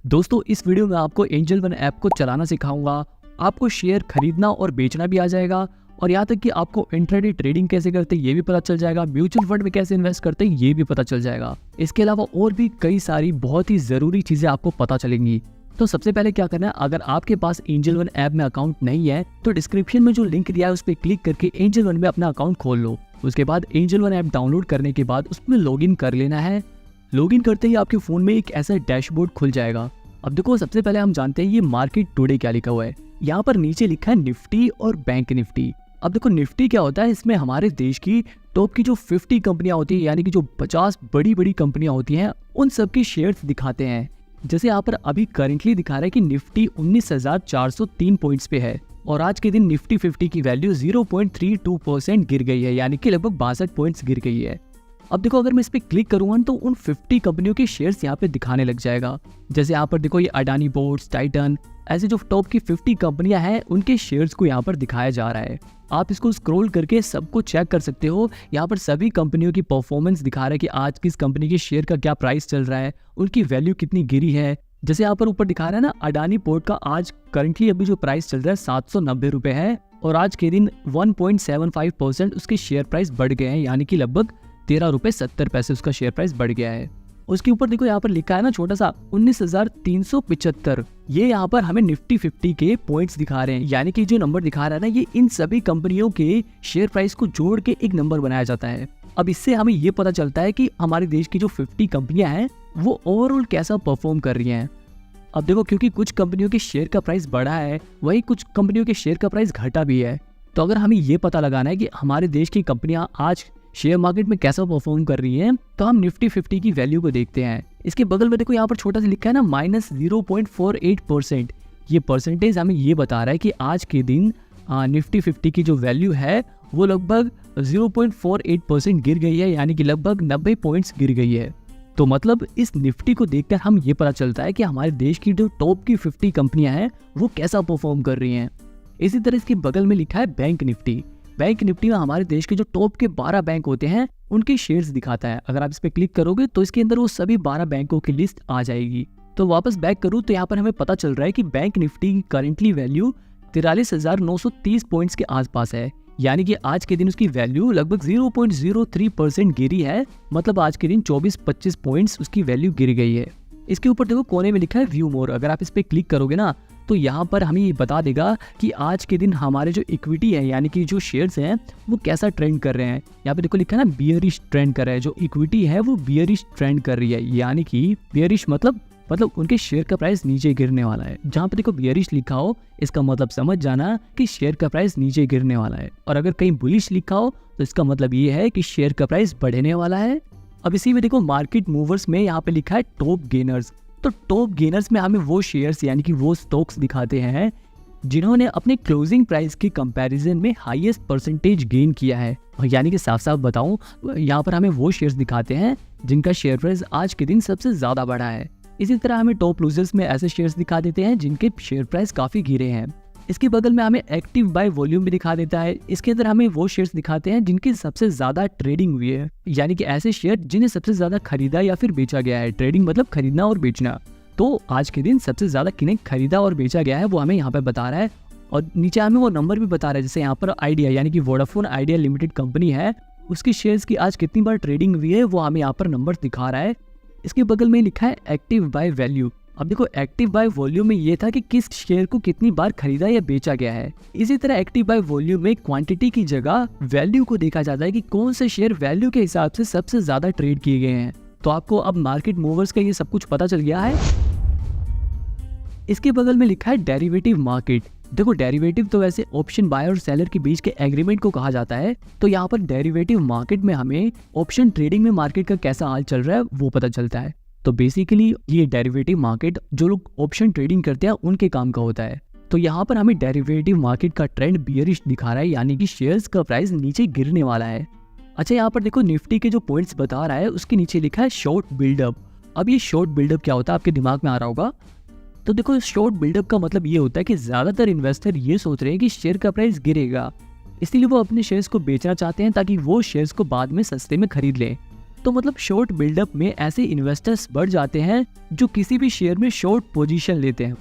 दोस्तों इस वीडियो में आपको एंजल वन ऐप को चलाना सिखाऊंगा। आपको शेयर खरीदना और बेचना भी आ जाएगा और यहाँ तक कि आपको इंट्राडे ट्रेडिंग कैसे करते हैं ये भी पता चल जाएगा। म्यूचुअल फंड में कैसे इन्वेस्ट करते हैं ये भी पता चल जाएगा। इसके अलावा और भी कई सारी बहुत ही ज़रूरी चीज़ें आपको पता चलेंगी। तो सबसे पहले क्या करना है, अगर आपके पास एंजल वन ऐप में अकाउंट नहीं है तो डिस्क्रिप्शन में जो लिंक दिया है उस पर क्लिक करके एंजल वन में अपना अकाउंट खोल लो। उसके बाद एंजल वन ऐप डाउनलोड करने के बाद उसमें लॉगिन कर लेना है। लॉगिन करते ही आपके फ़ोन में एक ऐसा डैशबोर्ड खुल जाएगा। अब देखो सबसे पहले हम जानते हैं ये मार्केट टुडे क्या लिखा हुआ है। यहाँ पर नीचे लिखा है निफ्टी और बैंक निफ्टी। अब देखो निफ्टी क्या होता है, इसमें हमारे देश की टॉप की जो 50 कंपनियां होती है यानी कि जो 50 बड़ी बड़ी कंपनियां होती हैं उन सब की शेयर्स दिखाते हैं। जैसे यहाँ पर अभी करेंटली दिखा रहा है कि निफ्टी 19,403 पॉइंट्स पे है और आज के दिन निफ्टी 50 की वैल्यू 0.32% गिर गई है यानी कि लगभग 62 पॉइंट्स गिर गई है। अब देखो अगर मैं इस पे क्लिक करूंगा तो उन 50 कंपनियों के शेयर्स यहाँ पे दिखाने लग जाएगा। जैसे यहाँ पर देखो ये अडानी पोर्ट्स, टाइटन, ऐसे जो टॉप की 50 कंपनियां हैं उनके शेयर्स को यहाँ पर दिखाया जा रहा है। आप इसको स्क्रॉल करके सबको चेक कर सकते हो। यहाँ पर सभी कंपनियों की परफॉर्मेंस दिखा रहा है कि आज किस कंपनी के शेयर का क्या प्राइस चल रहा है, उनकी वैल्यू कितनी गिरी है। जैसे यहाँ पर ऊपर दिखा रहा है ना, अडानी पोर्ट का आज करंटली अभी जो प्राइस चल रहा है 790 रुपये है और आज के दिन 1.75% उसके शेयर प्राइस बढ़ गए हैं यानी कि लगभग 13.70 उसका शेयर प्राइस बढ़ गया है। उसके ऊपर देखो यहाँ पर लिखा है ना छोटा सा 19,375। ये यहाँ पर हमें निफ्टी 50 के पॉइंट्स दिखा रहे हैं यानी कि जो नंबर दिखा रहा है ना ये इन सभी कंपनियों के शेयर प्राइस को जोड़ के एक नंबर बनाया जाता है। अब इससे हमें ये पता चलता है कि हमारे देश की जो 50 कंपनियां हैं वो ओवरऑल कैसा परफॉर्म कर रही हैं। अब देखो क्योंकि कुछ कंपनियों के शेयर का प्राइस बढ़ा है वही कुछ कंपनियों के शेयर का प्राइस घटा भी है। तो अगर हमें ये पता लगाना है कि हमारे देश की कंपनियां आज शेयर मार्केट में कैसा परफॉर्म कर रही हैं तो हम निफ्टी 50 की वैल्यू को देखते हैं। इसके बगल में देखो यहाँ पर छोटा सा लिखा है ना -0.48%। ये परसेंटेज हमें ये बता रहा है कि आज के दिन निफ्टी 50 की जो वैल्यू है वो लगभग 0.48% गिर गई है यानी कि लगभग 90 पॉइंट्स गिर गई है। तो मतलब इस निफ्टी को देखकर हम ये पता चलता है कि हमारे देश की जो टॉप की 50 कंपनियां हैं वो कैसा परफॉर्म कर रही हैं। इसी तरह इसके बगल में लिखा है बैंक निफ्टी। बैंक निफ्टी में हमारे देश के जो टॉप के 12 बैंक होते हैं उनके शेयर्स दिखाता है। अगर आप इस पे क्लिक करोगे तो इसके अंदर वो सभी 12 बैंकों की लिस्ट आ जाएगी। तो वापस बैक करूँ तो यहाँ पर हमें पता चल रहा है कि बैंक निफ्टी की करंटली वैल्यू 43,930 पॉइंट्स के आसपास है यानी कि आज के दिन उसकी वैल्यू लगभग 0.03% गिरी है। मतलब आज के दिन 24-25 पॉइंट्स उसकी वैल्यू गिर गई है। इसके ऊपर देखो कोने में लिखा है व्यू मोर। अगर आप इस पे क्लिक करोगे ना तो यहाँ पर हमें ये बता देगा कि आज के दिन हमारे जो इक्विटी है यानी कि जो शेयर्स हैं वो कैसा ट्रेंड कर रहे हैं। यहाँ पे देखो लिखा है ना बियरिश ट्रेंड कर रहा है। जो इक्विटी है वो बियरिश ट्रेंड कर रही है यानी कि बियरिश मतलब उनके शेयर का प्राइस नीचे गिरने वाला है। जहाँ पे देखो बियरिश लिखा हो इसका मतलब समझ जाना कि शेयर का प्राइस नीचे गिरने वाला है और अगर कहीं बुलिश लिखा हो तो इसका मतलब ये है कि शेयर का प्राइस बढ़ने वाला है। अब इसी में देखो मार्केट मूवर्स में यहाँ पे लिखा है टॉप गेनर्स। तो टॉप गेनर्स में हमें वो शेयर्स यानी कि वो स्टॉक्स दिखाते हैं जिन्होंने अपने क्लोजिंग प्राइस के कंपैरिजन में हाईएस्ट परसेंटेज गेन किया है। यानी कि साफ साफ बताऊं यहाँ पर हमें वो शेयर्स दिखाते हैं जिनका शेयर प्राइस आज के दिन सबसे ज्यादा बढ़ा है। इसी तरह हमें टॉप लूजर्स में ऐसे शेयर्स दिखा देते हैं जिनके शेयर प्राइस काफी गिरे हैं। इसके बगल में हमें एक्टिव बाय वॉल्यूम भी दिखा देता है। इसके अंदर हमें वो शेयर्स दिखाते हैं जिनकी सबसे ज्यादा ट्रेडिंग हुई है यानी कि ऐसे शेयर जिन्हें सबसे ज्यादा खरीदा या फिर बेचा गया है। ट्रेडिंग मतलब खरीदना और बेचना। तो आज के दिन सबसे ज्यादा किन्हें खरीदा और बेचा गया है वो हमें यहाँ पे बता रहा है और नीचे हमें वो नंबर भी बता रहा है। जैसे यहाँ पर आइडिया यानी कि वोडाफोन आइडिया लिमिटेड कंपनी है उसकी शेयर्स की आज कितनी बार ट्रेडिंग हुई है वो हमें यहाँ पर नंबर दिखा रहा है। इसके बगल में लिखा है एक्टिव बाय वैल्यू। अब देखो एक्टिव बाय वॉल्यूम में ये था कि किस शेयर को कितनी बार खरीदा या बेचा गया है। इसी तरह एक्टिव बाय वॉल्यूम में क्वांटिटी की जगह वैल्यू को देखा जाता है कि कौन से शेयर वैल्यू के हिसाब से सबसे ज्यादा ट्रेड किए गए हैं। तो आपको अब मार्केट मूवर्स का ये सब कुछ पता चल गया है। इसके बगल में लिखा है डेरिवेटिव मार्केट। देखो डेरिवेटिव तो वैसे ऑप्शन बायर और सेलर के बीच के एग्रीमेंट को कहा जाता है। तो यहाँ पर डेरिवेटिव मार्केट में हमें ऑप्शन ट्रेडिंग में मार्केट का कैसा हाल चल रहा है वो पता चलता है। तो बेसिकली ये डेरिवेटिव मार्केट जो लोग ऑप्शन ट्रेडिंग करते हैं उनके काम का होता है। तो यहाँ पर हमें डेरिवेटिव मार्केट का ट्रेंड बियरिश दिखा रहा है यानी कि शेयर्स का प्राइस नीचे गिरने वाला है। अच्छा यहाँ पर देखो निफ्टी के जो पॉइंट्स बता रहा है उसके नीचे लिखा है शॉर्ट बिल्डअप। अब ये शॉर्ट बिल्डअप क्या होता है आपके दिमाग में आ रहा होगा। तो देखो शॉर्ट बिल्डअप का मतलब ये होता है कि ज्यादातर इन्वेस्टर ये सोच रहे हैं कि शेयर का प्राइस गिरेगा इसलिए वो अपने शेयर्स को बेचना चाहते हैं ताकि वो शेयर्स को बाद में सस्ते में खरीद लें। तो मतलब शॉर्ट बिल्डअप में ऐसे इन्वेस्टर्स बढ़ जाते हैं जो किसी भी शेयर में शॉर्ट पोजीशन लेते हैं।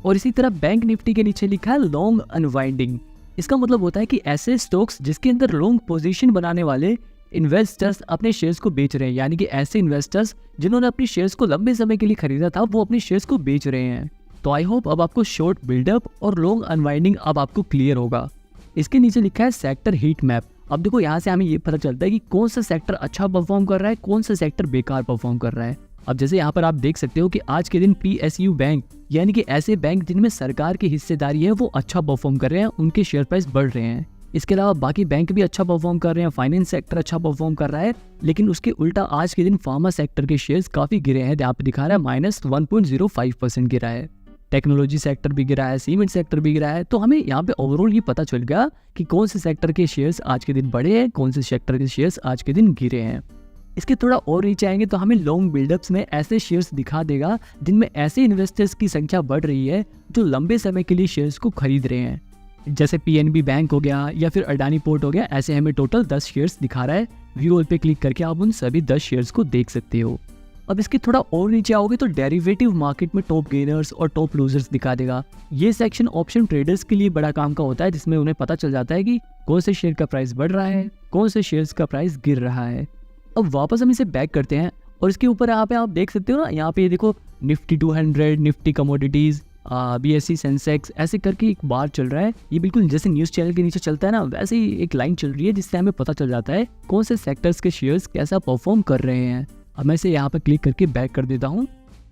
और इसी तरह बैंक निफ्टी के नीचे लिखा है लॉन्ग अनवाइंडिंग। इसका मतलब होता है कि ऐसे स्टॉक्स जिसके अंदर लॉन्ग पोजीशन बनाने वाले इन्वेस्टर्स अपने शेयर्स को बेच रहे हैं, यानी कि ऐसे इन्वेस्टर्स जिन्होंने अपने शेयर्स को लंबे समय के लिए खरीदा था वो अपने शेयर्स को बेच रहे हैं। तो आई होप अब आपको शॉर्ट बिल्डअप और लॉन्ग अनवाइंडिंग अब आपको क्लियर होगा। इसके नीचे लिखा है सेक्टर हीट मैप। अब देखो यहाँ से हमें ये पता चलता है कि कौन सा सेक्टर अच्छा परफॉर्म कर रहा है, कौन सा सेक्टर बेकार परफॉर्म कर रहा है। अब जैसे यहाँ पर आप देख सकते हो कि आज के दिन PSU बैंक यानी कि ऐसे बैंक जिनमें सरकार की हिस्सेदारी है वो अच्छा परफॉर्म कर रहे हैं, उनके शेयर प्राइस बढ़ रहे हैं। इसके अलावा बाकी बैंक भी अच्छा परफॉर्म कर रहे हैं, फाइनेंस सेक्टर अच्छा परफॉर्म कर रहा है, लेकिन उसके उल्टा आज के दिन फार्मा सेक्टर के शेयर्स काफी गिरे हैं। यहाँ पे दिखा रहा है -1.05% गिरा है। टेक्नोलॉजी सेक्टर भी गिरा है, सीमेंट सेक्टर भी गिरा है। तो हमें यहाँ पे ओवरऑल ये पता चल गया कि कौन से सेक्टर के शेयर्स आज के दिन बढ़े हैं, कौन से सेक्टर के शेयर्स आज के दिन गिरे हैं। इसके थोड़ा और नीचे आएंगे तो हमें लॉन्ग बिल्डअप्स में ऐसे शेयर्स दिखा देगा जिनमें ऐसे इन्वेस्टर्स की संख्या बढ़ रही है जो लंबे समय के लिए शेयर्स को खरीद रहे हैं। जैसे PNB बैंक हो गया या फिर अडानी पोर्ट हो गया, ऐसे हमें टोटल 10 शेयर्स दिखा रहा है। व्यू ऑल पे क्लिक करके आप उन सभी 10 शेयर्स को देख सकते हो। अब इसके थोड़ा और नीचे आओगे तो डेरिवेटिव मार्केट में टॉप गेनर्स और टॉप लूजर्स दिखा देगा। ये सेक्शन ऑप्शन ट्रेडर्स के लिए बड़ा काम का होता है, जिसमें उन्हें पता चल जाता है कि कौन से शेयर का प्राइस बढ़ रहा है, कौन से शेयर्स का प्राइस गिर रहा है। अब वापस हम इसे बैक करते हैं और इसके ऊपर यहाँ पे आप देख सकते हो ना, यहाँ पे देखो Nifty 200, Nifty commodities, BSE Sensex ऐसे करके एक बार चल रहा है। ये बिल्कुल जैसे न्यूज़ चैनल के नीचे चलता है ना, वैसे ही एक लाइन चल रही है जिससे हमें पता चल जाता है कौन से सेक्टर्स के शेयर्स कैसा परफॉर्म कर रहे हैं। अब मैं इसे यहाँ पर क्लिक करके बैक कर देता हूँ।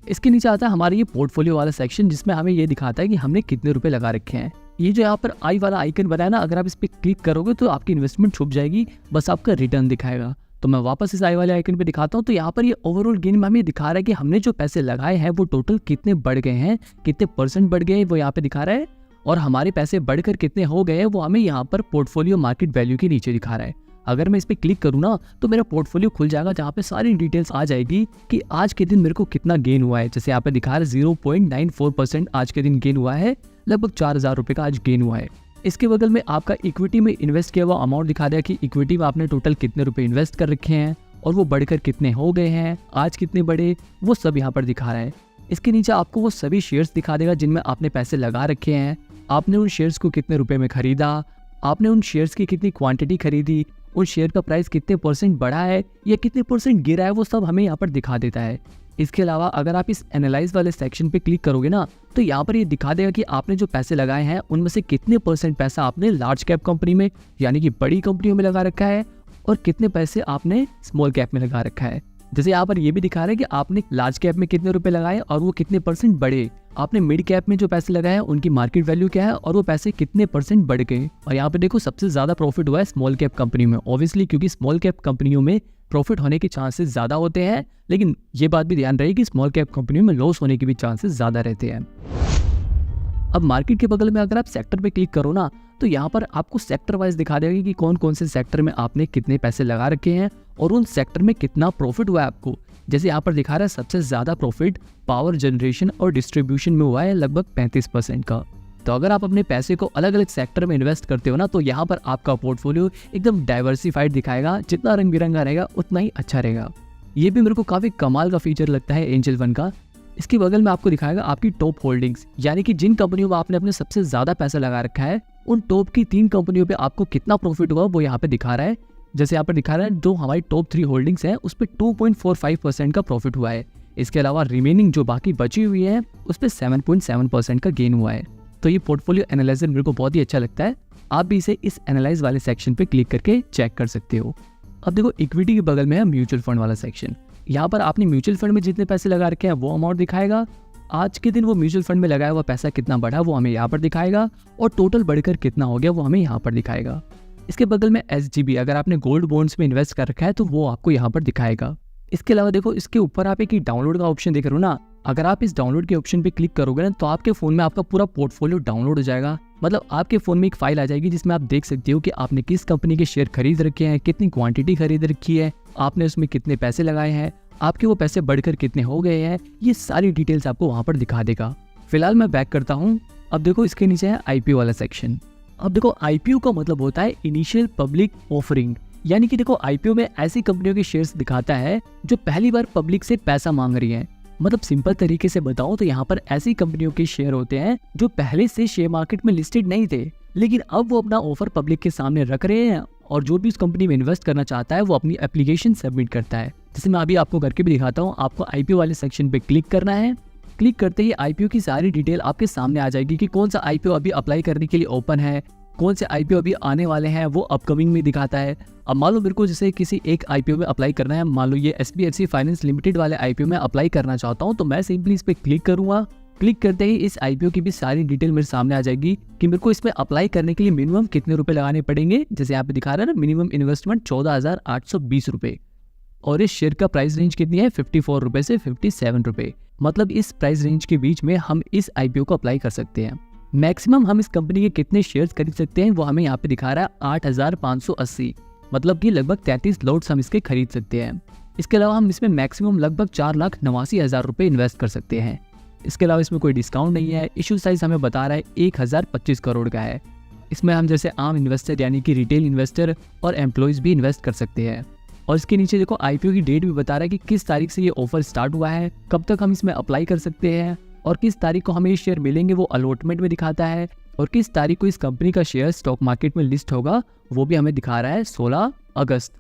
इसके नीचे आता है हमारा ये पोर्टफोलियो वाला सेक्शन, जिसमें हमें ये दिखाता है कि हमने कितने रुपए लगा रखे हैं। ये जो यहाँ पर आई वाला आइकन बनाया ना, अगर आप इस पर क्लिक करोगे तो आपकी इन्वेस्टमेंट छुप जाएगी, बस आपका रिटर्न दिखाएगा। तो मैं वापस इस आई वाले आइकन पे दिखाता हूँ। तो यहाँ पर ये ओवरऑल गेन में हमें दिखा रहा है कि हमने जो पैसे लगाए हैं वो टोटल कितने बढ़ गए हैं, कितने % बढ़ गए हैं वो यहाँ पे दिखा रहा है, और हमारे पैसे बढ़कर कितने हो गए हैं वो हमें यहाँ पर पोर्टफोलियो मार्केट वैल्यू के नीचे दिखा रहा है। अगर मैं इस पर क्लिक करूँ ना तो मेरा पोर्टफोलियो खुल जाएगा, जहाँ पे सारी डिटेल्स आ जाएगी कि आज के दिन मेरे को कितना गेन हुआ है। जैसे यहाँ पे दिखा रहा है 0.94% आज के दिन गेन हुआ है, लगभग 4000 रुपये का आज गेन हुआ है। इसके बगल में आपका इक्विटी में इन्वेस्ट किया हुआ अमाउंट दिखा दिया कि इक्विटी में आपने टोटल कितने रुपए इन्वेस्ट कर रखे हैं और वो बढ़कर कितने हो गए हैं, आज कितने बढ़े, वो सब यहाँ पर दिखा रहा है। इसके नीचे आपको वो सभी शेयर्स दिखा देगा जिनमें आपने पैसे लगा रखे हैं, आपने उन शेयर्स को कितने रुपए में खरीदा, आपने उन शेयर्स की कितनी क्वांटिटी खरीदी, उन शेयर का प्राइस कितने % बढ़ा है या कितने % गिरा है, वो सब हमें यहाँ पर दिखा देता है। इसके अलावा अगर आप इस एनालाइज वाले सेक्शन पे क्लिक करोगे ना तो यहाँ पर ये दिखा देगा कि आपने जो पैसे लगाए हैं उनमें से कितने % पैसा आपने लार्ज कैप कंपनी में यानी कि बड़ी कंपनियों में लगा रखा है और कितने पैसे आपने स्मॉल कैप में लगा रखा है। जैसे यहाँ पर ये भी दिखा रहा है कि आपने लार्ज कैप में कितने रुपए लगाए और वो कितने % बढ़े, आपने मिड कैप में जो पैसे लगाए हैं उनकी मार्केट वैल्यू क्या है और वो पैसे कितने % बढ़ गए। और यहाँ पे देखो सबसे ज्यादा प्रॉफिट हुआ है स्मॉल कैप कंपनी में, ऑब्वियसली क्योंकि स्मॉल कैप कंपनियों में प्रॉफिट होने के चांसेस ज्यादा होते हैं, लेकिन ये बात भी ध्यान रहे कि स्मॉल कैप कंपनियों में लॉस होने के भी चांसेस ज्यादा रहते हैं। अब मार्केट के बगल में अगर आप सेक्टर पे क्लिक करो ना तो यहाँ पर आपको सेक्टर वाइज दिखा देगा कि कौन कौन से सेक्टर में आपने कितने पैसे लगा रखे हैं और उन सेक्टर में कितना प्रॉफिट हुआ है आपको। जैसे यहाँ पर दिखा रहा है सबसे ज्यादा प्रॉफिट पावर जनरेशन और डिस्ट्रीब्यूशन में हुआ है, लगभग 35% का। तो अगर आप अपने पैसे को अलग अलग सेक्टर में इन्वेस्ट करते हो ना तो यहाँ पर आपका पोर्टफोलियो एकदम डाइवर्सिफाइड दिखाएगा, जितना रंग बिरंगा रहेगा उतना ही अच्छा रहेगा। ये भी मेरे को काफी कमाल का फीचर लगता है एंजल वन का। इसके बगल में आपको दिखाएगा आपकी टॉप होल्डिंग्स, यानी कि जिन कंपनियों में आपने अपने सबसे ज्यादा पैसा लगा रखा है उन टॉप की 3 कंपनियों पे आपको कितना प्रॉफिट हुआ वो यहाँ पे दिखा रहा है। जैसे यहाँ पर दिखा रहा है जो हमारी टॉप 3 होल्डिंग्स हैं उस पर 2.45% का प्रॉफिट हुआ है। इसके अलावा रिमेनिंग जो बाकी बची हुई है उस पर 7.7% का गेन हुआ है। तो ये पोर्टफोलियो एनालाइजर मेरे को बहुत ही अच्छा लगता है। आप भी इसे इस एनालाइज वाले सेक्शन पे क्लिक करके चेक कर सकते हो। अब देखो इक्विटी के बगल में है म्यूचुअल फंड वाला सेक्शन। यहाँ पर आपने म्यूचुअल फंड में जितने पैसे लगा रखे हैं वो अमाउंट दिखाएगा, आज के दिन वो म्यूचुअल फंड में लगाया हुआ पैसा कितना बढ़ा वो हमें यहाँ पर दिखाएगा और टोटल बढ़कर कितना हो गया वो हमें यहाँ पर दिखाएगा। इसके बगल में SGB, अगर आपने गोल्ड बॉन्ड्स में इन्वेस्ट कर रखा है तो वो आपको यहाँ पर दिखाएगा। इसके अलावा देखो इसके ऊपर आप एक डाउनलोड का ऑप्शन देख रहे हो ना, अगर आप इस डाउनलोड के ऑप्शन पे क्लिक करोगे ना तो आपके फोन में आपका पूरा पोर्टफोलियो डाउनलोड हो जाएगा। मतलब आपके फोन में एक फाइल आ जाएगी जिसमें आप देख सकते हो कि आपने किस कंपनी के शेयर खरीद रखे हैं, कितनी क्वांटिटी खरीद रखी है, आपने उसमें कितने पैसे लगाए हैं, आपके वो पैसे बढ़कर कितने हो गए हैं, ये सारी डिटेल्स आपको वहां पर दिखा देगा। फिलहाल मैं बैक करता हूँ। अब देखो इसके नीचे है IPO वाला सेक्शन। अब देखो IPO का मतलब होता है इनिशियल पब्लिक ऑफरिंग, यानी कि देखो आईपीओ में ऐसी कंपनियों के शेयर्स दिखाता है जो पहली बार पब्लिक से पैसा मांग रही हैं। मतलब सिंपल तरीके से बताऊं तो यहाँ पर ऐसी कंपनियों के शेयर होते हैं जो पहले से शेयर मार्केट में लिस्टेड नहीं थे, लेकिन अब वो अपना ऑफर पब्लिक के सामने रख रहे हैं और जो भी उस कंपनी में इन्वेस्ट करना चाहता है वो अपनी एप्लीकेशन सबमिट करता है। जैसे मैं अभी आपको करके भी दिखाता हूँ। आपको आईपीओ वाले सेक्शन पे क्लिक करना है। क्लिक करते ही आईपीओ की सारी डिटेल आपके सामने आ जाएगी कि कौन सा आईपीओ अभी अप्लाई करने के लिए ओपन है, कौन से आईपीओ अभी आने वाले हैं, वो अपकमिंग में दिखाता है। अब मान लो मेरे को जैसे किसी एक आईपीओ में अप्लाई करना है, मान लो ये एसबीएफसी फाइनेंस लिमिटेड वाले आईपीओ में अप्लाई करना चाहता हूँ, तो मैं सिंपली इस पर क्लिक करूंगा। क्लिक करते ही इस आईपीओ की भी सारी डिटेल मेरे सामने आ जाएगी कि मेरे को इसमें अप्लाई करने के लिए मिनिमम कितने रुपए लगाने पड़ेंगे। जैसे यहाँ पे दिखा रहा है ना, मिनिमम इन्वेस्टमेंट 14,820 रुपए और इस शेयर का प्राइस रेंज कितनी है 54 रुपए से 57 रुपए। मतलब इस प्राइस रेंज के बीच में हम इस आईपीओ को अप्लाई कर सकते हैं। मैक्सिमम हम इस कंपनी के कितने शेयर्स खरीद सकते हैं वो हमें यहाँ पे दिखा रहा है 8,580, मतलब कि लगभग 33 लॉट्स हम इसके खरीद सकते हैं। इसके अलावा हम इसमें मैक्सिमम लगभग 4,89,000 रुपए इन्वेस्ट कर सकते हैं। इसके अलावा इसमें कोई डिस्काउंट नहीं है। इशू साइज हमें बता रहा है 1025 करोड़ का है। इसमें हम जैसे आम इन्वेस्टर यानी कि रिटेल इन्वेस्टर और एम्प्लॉयज भी इन्वेस्ट कर सकते हैं। और इसके नीचे देखो आईपीओ की डेट भी बता रहा है कि किस तारीख से ये ऑफर स्टार्ट हुआ है, कब तक हम इसमें अप्लाई कर सकते हैं और किस तारीख को हमें ये शेयर मिलेंगे वो अलॉटमेंट में दिखाता है, और किस तारीख को इस कंपनी का शेयर स्टॉक मार्केट में लिस्ट होगा वो भी हमें दिखा रहा है 16 अगस्त।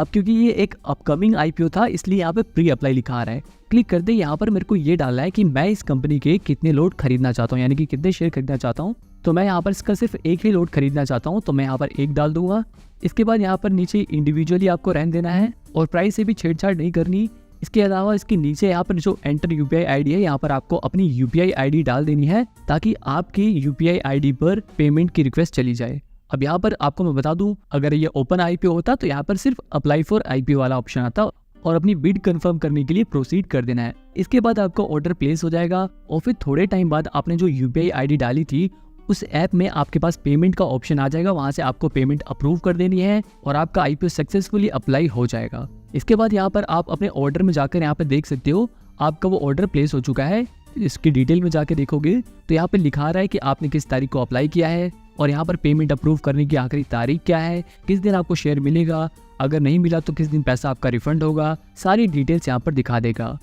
अब क्योंकि ये एक अपकमिंग आईपीओ था इसलिए यहाँ पे प्री अप्लाई लिखा आ रहा है। क्लिक करते यहाँ पर मेरे को ये डालना है कि मैं इस कंपनी के कितने लॉट खरीदना चाहता हूँ, यानी कि कितने शेयर खरीदना चाहता हूँ। तो मैं यहाँ पर इसका सिर्फ एक ही लॉट खरीदना चाहता हूँ, तो मैं यहाँ पर एक डाल दूंगा। इसके बाद यहाँ पर नीचे इंडिविजुअली आपको रहने देना है और प्राइस से भी छेड़छाड़ नहीं करनी। इसके अलावा इसके नीचे यहाँ पर जो एंटर यूपीआई आईडी है, यहाँ पर आपको अपनी यूपीआई आईडी डाल देनी है ताकि आपकी यूपीआई आईडी पर पेमेंट की रिक्वेस्ट चली जाए। अब यहाँ पर आपको मैं बता दूं, अगर ये ओपन आईपीओ होता तो यहाँ पर सिर्फ अप्लाई फॉर आईपीओ वाला ऑप्शन आता और अपनी बिड कंफर्म करने के लिए प्रोसीड कर देना है। इसके बाद आपका ऑर्डर प्लेस हो जाएगा और फिर थोड़े टाइम बाद आपने जो यूपीआई आईडी डाली थी उस ऐप में आपके पास पेमेंट का ऑप्शन आ जाएगा। वहां से आपको पेमेंट अप्रूव कर देनी है और आपका आईपीओ सक्सेसफुली अप्लाई हो जाएगा। इसके बाद यहाँ पर आप अपने ऑर्डर में जाकर यहाँ पर देख सकते हो आपका वो ऑर्डर प्लेस हो चुका है। इसकी डिटेल में जाके देखोगे तो यहाँ पर लिखा रहा है कि आपने किस तारीख को अप्लाई किया है और यहाँ पर पेमेंट अप्रूव करने की आखिरी तारीख क्या है, किस दिन आपको शेयर मिलेगा, अगर नहीं मिला तो किस दिन पैसा आपका रिफंड होगा, सारी डिटेल्स यहाँ पर दिखा देगा।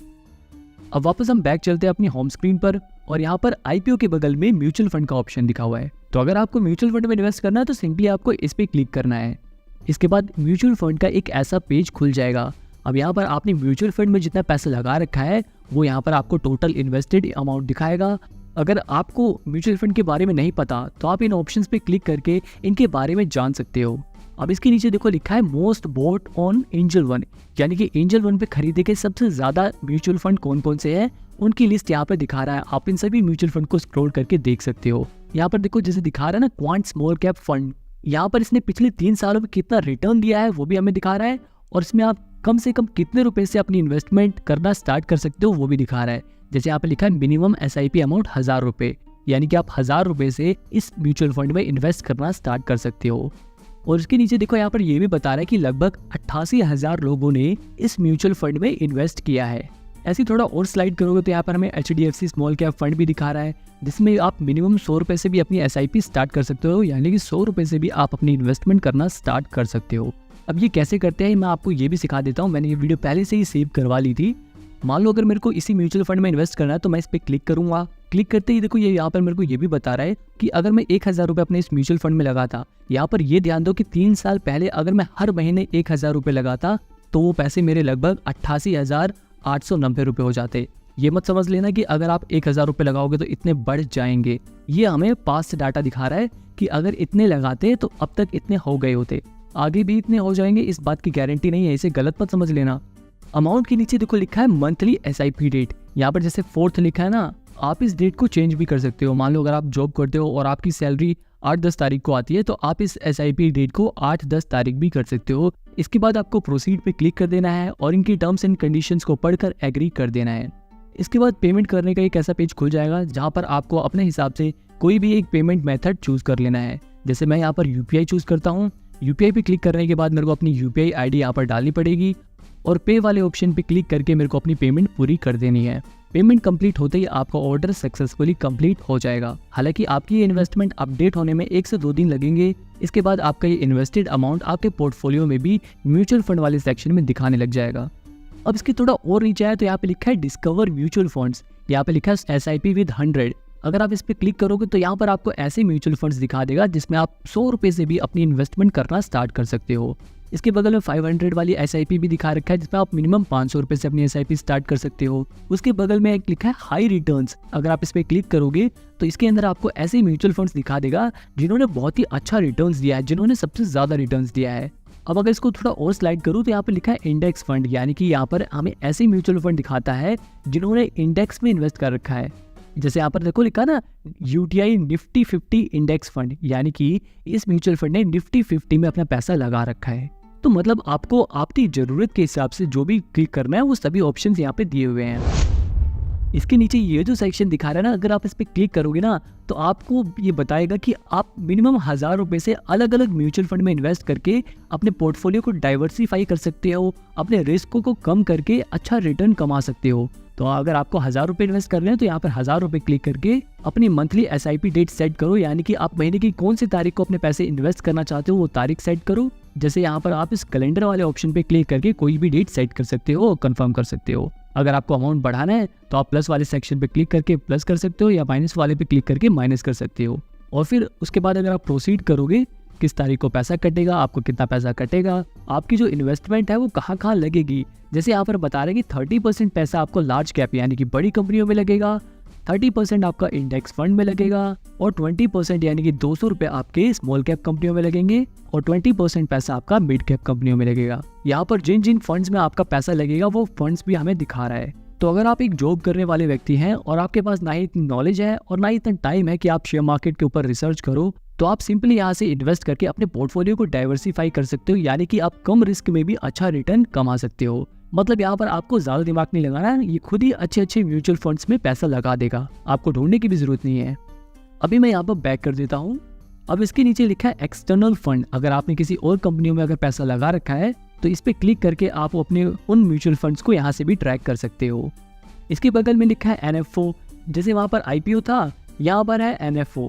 अब वापस हम बैक चलते हैं अपनी होम स्क्रीन पर और यहाँ पर आईपीओ के बगल में म्यूचुअल फंड का ऑप्शन दिखा हुआ है। तो अगर आपको म्यूचुअल फंड में इन्वेस्ट करना है तो सिंपली आपको इस पे क्लिक करना है। इसके बाद म्यूचुअल फंड का एक ऐसा पेज खुल जाएगा। अब यहाँ पर आपने म्यूचुअल फंड में जितना पैसा लगा रखा है वो यहाँ पर आपको टोटल इन्वेस्टेड अमाउंट दिखाएगा। अगर आपको म्यूचुअल फंड के बारे में नहीं पता तो आप इन ऑप्शंस पे क्लिक करके इनके बारे में जान सकते हो। अब इसके नीचे देखो लिखा है most bought on Angel One, यानी कि एंजल वन पे खरीदे गए सबसे ज्यादा म्यूचुअल फंड कौन कौन से हैं उनकी लिस्ट यहाँ पर दिखा रहा है। आप इन सभी म्यूचुअल फंड को स्क्रॉल करके देख सकते हो। यहाँ पर देखो जैसे दिखा रहा है ना क्वांट स्मॉल कैप फंड, यहाँ पर इसने पिछले 3 सालों में कितना रिटर्न दिया है वो भी हमें दिखा रहा है और इसमें आप कम से कम कितने रुपए से अपनी इन्वेस्टमेंट करना स्टार्ट कर सकते हो वो भी दिखा रहा है। जैसे यहाँ पे लिखा है मिनिमम SIP अमाउंट 1000 रुपए, यानी कि आप 1000 रुपए से इस म्यूचुअल फंड में इन्वेस्ट करना स्टार्ट कर सकते हो। और इसके नीचे देखो यहाँ पर ये भी बता रहा है कि लगभग 88,000 लोगों ने इस म्यूचुअल फंड में इन्वेस्ट किया है। ऐसे थोड़ा और स्लाइड करोगे तो यहाँ पर हमें HDFC स्मॉल कैप फंड भी दिखा रहा है जिसमें आप मिनिमम 100 रुपए से भी अपनी SIP स्टार्ट कर सकते हो, यानी कि 100 रुपए से भी आप अपनी इन्वेस्टमेंट करना स्टार्ट कर सकते हो। अब ये कैसे करते हैं मैं आपको ये भी सिखा देता हूँ। मैंने ये वीडियो पहले से ही सेव करवा ली थी। मान लो अगर मेरे को इसी म्यूचुअल फंड में इन्वेस्ट करना है तो मैं इस पर क्लिक करूंगा। क्लिक करते ही देखो ये यहाँ पर मेरे को ये भी बता रहा है कि अगर मैं 1000 रुपये अपने इस म्यूचुअल फंड में लगाता, यहाँ पर ये ध्यान दो कि 3 साल पहले अगर मैं हर महीने 1000 रुपये लगाता तो वो पैसे मेरे लगभग 88,890 रुपये हो जाते। ये मत समझ लेना कि अगर आप 1000 रुपये लगाओगे तो इतने बढ़ जाएंगे। ये हमें पास्ट डाटा दिखा रहा है कि अगर इतने लगाते तो अब तक इतने हो गए होते, आगे भी इतने हो जाएंगे, इस बात की गारंटी नहीं है, इसे गलत मत समझ लेना। अमाउंट के नीचे देखो लिखा है मंथली SIP डेट, यहाँ पर जैसे 4th लिखा है ना, आप इस डेट को चेंज भी कर सकते हो। मान लो अगर आप जॉब करते हो और आपकी सैलरी 8-10 तारीख को आती है तो आप इस SIP डेट को 8-10 तारीख भी कर सकते हो। इसके बाद आपको प्रोसीड पे क्लिक कर देना है और इनकी टर्म्स एंड कंडीशंस को पढ़कर एग्री कर देना है। इसके बाद पेमेंट करने का एक ऐसा पेज खुल जाएगा जहाँ पर आपको अपने हिसाब से कोई भी एक पेमेंट मेथड चूज कर लेना है। जैसे मैं यहाँ पर UPI चूज करता हूँ। UPI पे क्लिक करने के बाद मेरे को अपनी UPI ID यहाँ पर डालनी पड़ेगी और पे वाले ऑप्शन पे क्लिक करके मेरे को अपनी पेमेंट पूरी कर देनी है। पेमेंट कंप्लीट होते ही आपका ऑर्डर सक्सेसफुली कंप्लीट हो जाएगा। हालांकि आपकी ये इन्वेस्टमेंट अपडेट होने में 1 से 2 दिन लगेंगे। इसके बाद आपका ये इन्वेस्टेड अमाउंट आपके पोर्टफोलियो में भी म्यूचुअल फंड वाले सेक्शन में दिखाने लग जाएगा। अब इसके थोड़ा और नीचे आए तो यहाँ पे लिखा है डिस्कवर म्यूचुअल फंड्स, यहाँ पे लिखा है SIP विद 100। अगर आप इस पर क्लिक करोगे तो यहाँ पर आपको ऐसे म्यूचुअल फंड्स दिखा देगा जिसमें आप 100 रुपये से भी अपनी इन्वेस्टमेंट करना स्टार्ट कर सकते हो। इसके बगल में 500 वाली SIP भी दिखा रखा है जिसमें आप मिनिमम 500 रुपये से अपनी SIP स्टार्ट कर सकते हो। उसके बगल में एक लिखा है हाई रिटर्न्स। अगर आप इस पर क्लिक करोगे तो इसके अंदर आपको ऐसे म्यूचुअल फंड्स दिखा देगा जिन्होंने बहुत ही अच्छा रिटर्न्स दिया है, जिन्होंने सबसे ज़्यादा रिटर्न्स दिया है। अब अगर इसको थोड़ा और स्लाइड करूँ तो यहाँ पर लिखा है इंडेक्स फंड, यानी कि यहाँ पर हमें ऐसे म्यूचुअल फंड दिखाता है जिन्होंने इंडेक्स में इन्वेस्ट कर रखा है। जैसे यहाँ पर देखो लिखा ना UTI निफ्टी 50 इंडेक्स फंड, यानी कि इस म्यूचुअल फंड ने निफ्टी 50 में अपना पैसा लगा रखा है। तो मतलब आपको आपकी ज़रूरत के हिसाब से जो भी क्लिक करना है वो सभी ऑप्शंस यहाँ पे दिए हुए हैं। इसके नीचे ये जो सेक्शन दिखा रहा है ना, अगर आप इस पर क्लिक करोगे ना तो आपको ये बताएगा कि आप मिनिमम 1000 रुपये से अलग अलग म्यूचुअल फंड में इन्वेस्ट करके अपने पोर्टफोलियो को डाइवर्सिफाई कर सकते हो, अपने रिस्क को कम करके अच्छा रिटर्न कमा सकते हो। तो अगर आपको 1000 रुपये इन्वेस्ट करने हैं तो यहाँ पर 1000 रुपये क्लिक करके अपनी मंथली SIP डेट सेट करो, यानी कि आप महीने की कौन सी तारीख को अपने पैसे इन्वेस्ट करना चाहते हो वो तारीख सेट करो। जैसे यहाँ पर आप इस कैलेंडर वाले ऑप्शन पे क्लिक करके कोई भी डेट सेट कर सकते हो और कंफर्म कर सकते हो। अगर आपको अमाउंट बढ़ाना है तो आप प्लस वाले सेक्शन पे क्लिक करके प्लस कर सकते हो या माइनस वाले पे क्लिक करके माइनस कर सकते हो। और फिर उसके बाद अगर आप प्रोसीड करोगे किस तारीख को पैसा कटेगा, आपको कितना पैसा कटेगा, आपकी जो इन्वेस्टमेंट है वो कहाँ कहाँ लगेगी। जैसे यहाँ पर बता रहे हैं कि 30% पैसा आपको लार्ज कैप यानी कि बड़ी कंपनियों में लगेगा, 30% आपका इंडेक्स फंड में लगेगा और 20% यानी कि 200 रुपये आपके स्मॉल कैप कंपनियों में लगेंगे और 20% पैसा आपका मिड कैप कंपनियों में लगेगा। यहाँ पर जिन जिन फंड्स में आपका पैसा लगेगा वो फंड्स भी हमें दिखा रहा है। तो अगर आप एक जॉब करने वाले व्यक्ति हैं और आपके पास ना ही इतनी नॉलेज है और ना ही इतना टाइम है कि आप शेयर मार्केट के ऊपर रिसर्च करो, तो आप सिंपली यहाँ से इन्वेस्ट करके अपने पोर्टफोलियो को डाइवर्सिफाई कर सकते हो, यानी कि आप कम रिस्क में भी अच्छा रिटर्न कमा सकते हो। मतलब यहाँ पर आपको ज़्यादा दिमाग नहीं लगाना है, ये खुद ही अच्छे अच्छे म्यूचुअल फंड्स में पैसा लगा देगा, आपको ढूंढने की भी जरूरत नहीं है। अभी मैं यहाँ पर बैक कर देता हूँ। अब इसके नीचे लिखा है एक्सटर्नल फंड। अगर आपने किसी और कंपनियों में अगर पैसा लगा रखा है तो इस पर क्लिक करके आप अपने उन म्यूचुअल फंड्स को यहाँ से भी ट्रैक कर सकते हो। इसके बगल में लिखा है NFO, जैसे वहाँ पर IPO था यहाँ पर है NFO।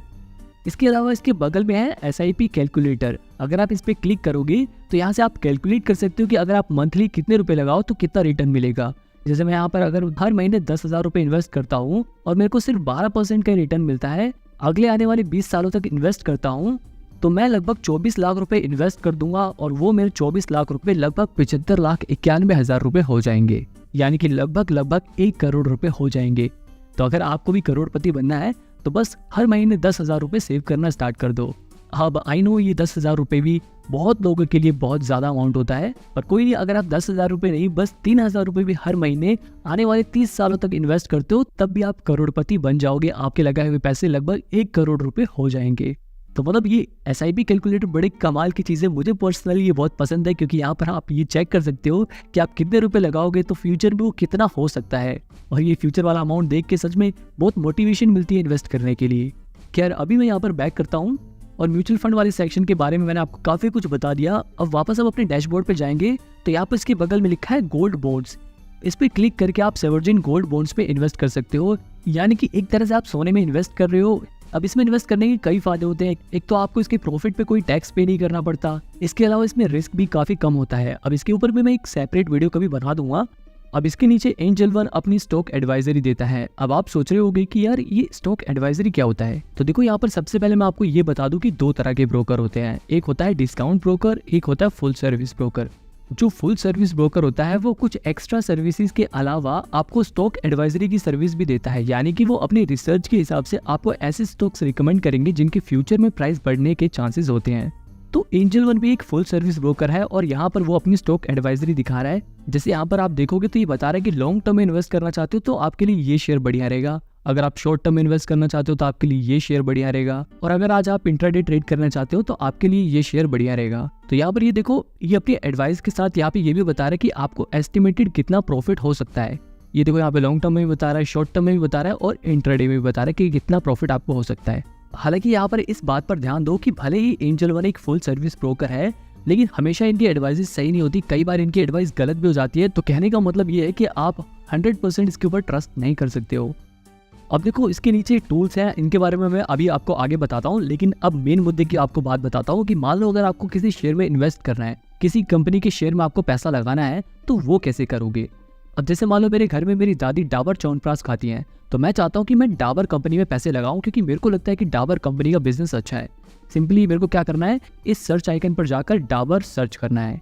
इसके अलावा इसके बगल में है SIP कैलकुलेटर। अगर आप इस पर क्लिक करोगे तो यहाँ से आप कैलकुलेट कर सकते हो कि अगर आप मंथली कितने रुपए लगाओ तो कितना रिटर्न मिलेगा। जैसे मैं यहाँ पर अगर हर महीने 10,000 रुपये इन्वेस्ट करता हूँ और मेरे को सिर्फ 12% का रिटर्न मिलता है, अगले आने वाले 20 सालों तक इन्वेस्ट करता हूँ तो मैं लगभग 24 लाख रुपए इन्वेस्ट कर दूंगा और वो मेरे 24 लाख रुपए लगभग 75,91,000 रुपए हो जाएंगे, यानी कि लगभग 1 करोड़ रुपए हो जाएंगे। तो अगर आपको भी करोड़पति बनना है तो बस हर महीने 10,000 रुपये सेव करना स्टार्ट कर दो। अब आई नो ये 10,000 रुपये भी बहुत लोगों के लिए बहुत ज़्यादा अमाउंट होता है, पर कोई नहीं, अगर आप 10,000 रुपये नहीं बस 3,000 रुपये भी हर महीने आने वाले 30 सालों तक इन्वेस्ट करते हो तब भी आप करोड़पति बन जाओगे। आपके लगाए हुए पैसे लगभग 1 करोड़ रुपये हो जाएंगे। तो मतलब ये SIP कैलकुलेटर बड़े कमाल की चीज़ है, मुझे पर्सनली ये बहुत पसंद है क्योंकि यहाँ पर आप ये चेक कर सकते हो कि आप कितने रुपए लगाओगे तो फ्यूचर में वो कितना हो सकता है। और ये फ्यूचर वाला अमाउंट देख के सच में बहुत मोटिवेशन मिलती है इन्वेस्ट करने के लिए। खैर अभी मैं यहाँ पर बैक करता हूँ और म्यूचुअल फंड वाले सेक्शन के बारे में मैंने आपको काफ़ी कुछ बता दिया। अब वापस हम अपने डैशबोर्ड पर जाएंगे तो यहाँ पर इसके बगल में लिखा है गोल्ड बॉन्ड्स। इस पर क्लिक करके आप सेवर्जिन गोल्ड बॉन्ड्स पे इन्वेस्ट कर सकते हो, यानी कि एक तरह से आप सोने में इन्वेस्ट कर रहे हो। अब इसमें इन्वेस्ट करने के कई फायदे होते हैं। एक तो आपको इसके प्रॉफिट पे कोई टैक्स पे नहीं करना पड़ता, इसके अलावा इसमें रिस्क भी काफ़ी कम होता है। अब इसके ऊपर भी मैं एक सेपरेट वीडियो कभी बना दूंगा। अब इसके नीचे एंजल वन अपनी स्टॉक एडवाइजरी देता है। अब आप सोच रहे होंगे कि यार ये स्टॉक एडवाइजरी क्या होता है, तो देखो यहाँ पर सबसे पहले मैं आपको ये बता दूं कि 2 तरह के ब्रोकर होते हैं। एक होता है डिस्काउंट ब्रोकर, एक होता है फुल सर्विस ब्रोकर। जो फुल सर्विस ब्रोकर होता है वो कुछ एक्स्ट्रा सर्विसेज के अलावा आपको स्टॉक एडवाइजरी की सर्विस भी देता है, यानी कि वो अपनी रिसर्च के हिसाब से आपको ऐसे स्टॉक्स रिकमेंड करेंगे जिनके फ्यूचर में प्राइस बढ़ने के चांसेस होते हैं। तो एंजल वन भी एक फुल सर्विस ब्रोकर है और यहाँ पर वो अपनी स्टॉक एडवाइजरी दिखा रहा है। जैसे यहाँ पर आप देखोगे तो ये बता रहा है कि लॉन्ग टर्म में इन्वेस्ट करना चाहते हो तो आपके लिए ये शेयर बढ़िया रहेगा, अगर आप शॉर्ट टर्म में इन्वेस्ट करना चाहते हो तो आपके लिए ये शेयर बढ़िया रहेगा, और अगर आज आप इंट्राडे ट्रेड करना चाहते हो तो आपके लिए ये शेयर बढ़िया रहेगा। तो यहाँ पर ये देखो, ये अपनी एडवाइस के साथ यहाँ पे ये भी बता रहा है कि आपको एस्टिमेटेड कितना प्रॉफिट हो सकता है। ये देखो यहाँ पे लॉन्ग टर्म में भी बता रहा है, शॉर्ट टर्म में भी बता रहा है और इंट्राडे में भी बता रहा है कि कितना प्रॉफिट आपको हो सकता है। हालांकि यहाँ पर इस बात पर ध्यान दो कि भले ही एंजल वन एक फुल सर्विस ब्रोकर है, लेकिन हमेशा इनकी एडवाइस सही नहीं होती, कई बार इनकी एडवाइस गलत भी हो जाती है। तो कहने का मतलब ये है कि आप 100% इसके ऊपर ट्रस्ट नहीं कर सकते हो। अब देखो इसके नीचे टूल्स हैं, इनके बारे में मैं अभी आपको आगे बताता हूँ, लेकिन अब मेन मुद्दे की आपको बात बताता हूँ कि मान लो अगर आपको किसी शेयर में इन्वेस्ट करना है, किसी कंपनी के शेयर में आपको पैसा लगाना है, तो वो कैसे करोगे। अब जैसे मान लो मेरे घर में मेरी दादी डाबर च्यवनप्राश खाती हैं, तो मैं चाहता हूँ कि मैं डाबर कंपनी में पैसे लगाऊं, क्योंकि मेरे को लगता है कि डाबर कंपनी का बिजनेस अच्छा है। सिंपली मेरे को क्या करना है, इस सर्च आइकन पर जाकर डाबर सर्च करना है।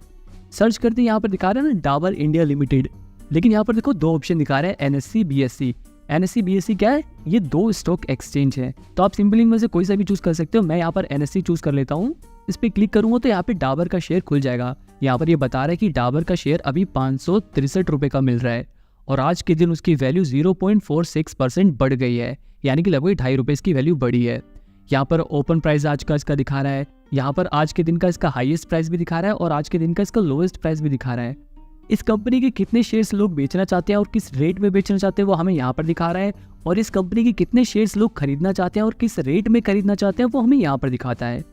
सर्च करते यहाँ पर दिखा रहा है ना डाबर इंडिया लिमिटेड, लेकिन यहाँ पर देखो 2 ऑप्शन दिखा रहे हैं, NSE BSE। NSE BSE क्या है, ये 2 स्टॉक एक्सचेंज है, तो आप सिंपली इनमें से कोई सा भी चूज कर सकते हो। मैं यहाँ पर NSE चूज कर लेता हूँ। इस पर क्लिक करूंगा तो यहाँ पे डाबर का शेयर खुल जाएगा। यहाँ पर ये बता रहा है कि डाबर का शेयर अभी 563 रुपये का मिल रहा है और आज के दिन उसकी वैल्यू 0.46% बढ़ गई है, यानी कि लगभग 2.5 रुपये इसकी वैल्यू बढ़ी है। यहाँ पर ओपन प्राइस आज का इसका दिखा रहा है, यहाँ पर आज के दिन का इसका हाईएस्ट प्राइस भी दिखा रहा है और आज के दिन का इसका लोएस्ट प्राइस भी दिखा रहा है। इस कंपनी के कितने शेयर्स लोग बेचना चाहते हैं और किस रेट में बेचना चाहते हैं वो हमें यहाँ पर दिखा रहा है, और इस कंपनी के कितने शेयर्स लोग खरीदना चाहते हैं और किस रेट में खरीदना चाहते हैं वो हमें यहाँ पर दिखाता है।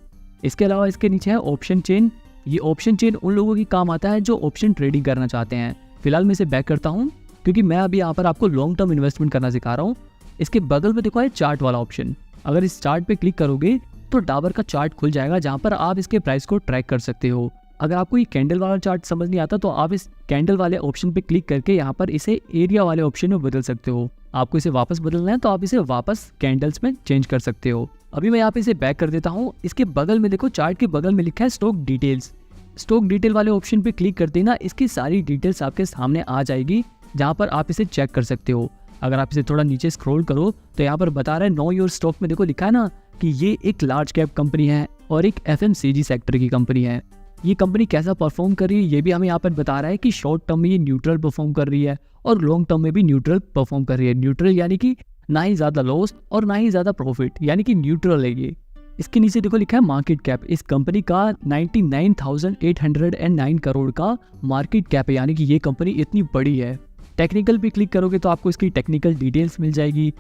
इसके अलावा इसके नीचे है ऑप्शन चेन। ये ऑप्शन चेन उन लोगों की काम आता है जो ऑप्शन ट्रेडिंग करना चाहते हैं। फिलहाल मैं इसे बैक करता हूँ, क्योंकि मैं अभी यहाँ पर आपको लॉन्ग टर्म इन्वेस्टमेंट करना सिखा रहा हूँ। इसके बगल में देखो है चार्ट वाला ऑप्शन, अगर इस चार्ट पे क्लिक करोगे तो डाबर का चार्ट खुल जाएगा, जहाँ पर आप इसके प्राइस को ट्रैक कर सकते हो। अगर आपको ये कैंडल वाला चार्ट समझ नहीं आता तो आप इस कैंडल वाले ऑप्शन पे क्लिक करके यहाँ पर इसे एरिया वाले ऑप्शन में बदल सकते हो। आपको इसे वापस बदलना है तो आप इसे वापस कैंडल्स में चेंज कर सकते हो। अभी मैं यहाँ पे इसे बैक कर देता हूँ। इसके बगल में देखो चार्ट के बगल में लिखा है स्टॉक डिटेल्स। स्टॉक डिटेल वाले ऑप्शन पे क्लिक करते ही ना इसकी सारी डिटेल्स आपके सामने आ जाएगी, जहाँ पर आप इसे चेक कर सकते हो। अगर आप इसे थोड़ा नीचे स्क्रॉल करो तो यहाँ पर बता रहा है नो योर स्टॉक में देखो लिखा है ना कि ये एक लार्ज कैप कंपनी है और एक FMCG सेक्टर की कंपनी है। ये कंपनी कैसा परफॉर्म कर रही है ये भी हमें यहाँ पर बता रहा है कि शॉर्ट टर्म में ये न्यूट्रल परफॉर्म कर रही है और लॉन्ग टर्म में भी न्यूट्रल परफॉर्म कर रही है। न्यूट्रल यानी कि ना ही ज़्यादा लॉस और ना ही ज़्यादा प्रॉफिट, यानी कि न्यूट्रल है ये। इसके नीचे देखो लिखा है मार्केट कैप। इस कंपनी का 99,809 करोड़ का मार्केट कैप है, यानी कि ये कंपनी इतनी बड़ी है। टेक्निकल पे क्लिक करोगे तो आपको इसकी टेक्निकल डिटेल्स मिल जाएगी।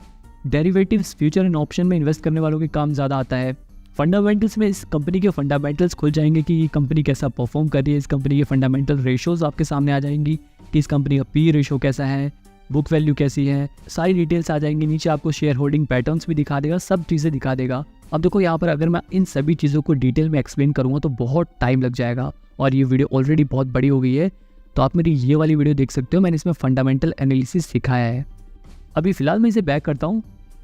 डेरिवेटिव्स, फ्यूचर एंड ऑप्शन में इन्वेस्ट करने वालों के काम ज़्यादा आता है। फंडामेंटल्स में इस कंपनी के फंडामेंटल्स खुल जाएंगे कि ये कंपनी कैसा परफॉर्म कर रही है। इस कंपनी के फंडामेंटल रेशोज आपके सामने आ जाएंगी कि इस कंपनी का P रेशो कैसा है, बुक वैल्यू कैसी है, सारी डिटेल्स आ जाएंगी। नीचे आपको शेयर होल्डिंग पैटर्न्स भी दिखा देगा, सब चीज़ें दिखा देगा। अब देखो यहाँ पर अगर मैं इन सभी चीज़ों को डिटेल में एक्सप्लेन करूँगा तो बहुत टाइम लग जाएगा और ये वीडियो ऑलरेडी बहुत बड़ी हो गई है, तो आप मेरी ये वाली वीडियो देख सकते हो। मैंने इसमें फंडामेंटल एनालिसिस सिखाया है। अभी फिलहाल मैं इसे बैक करता हूँ।